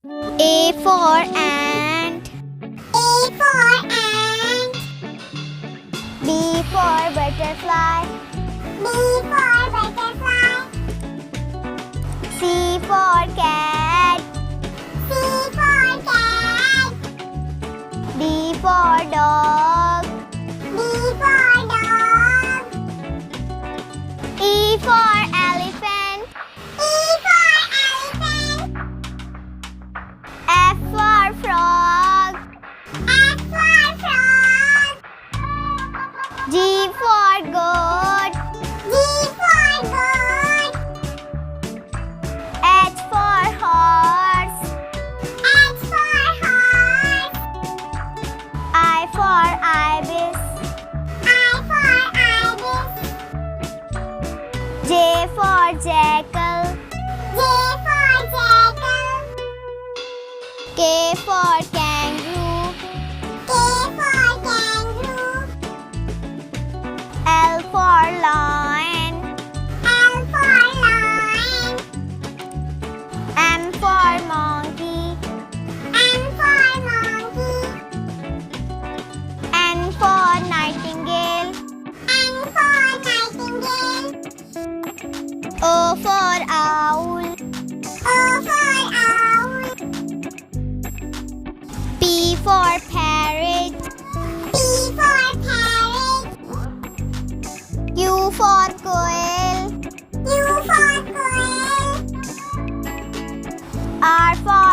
A for ant. A for ant. B for butterfly. B for butterfly. C for cat. C for cat. D for dog. D for dog. E for elephant. E for elephant. F for frog. F for frog. G for goat. G for goat. H for horse. H for horse. I for ibis. I for ibis. J for jackal. J for jackal. K for kangaroo. K for kangaroo. L for lion. L for lion. M for monkey. M for monkey. N for nightingale. N for nightingale. O for owl. O for owl. P for parrot. P for parrot. Q for quail. U for quail. R for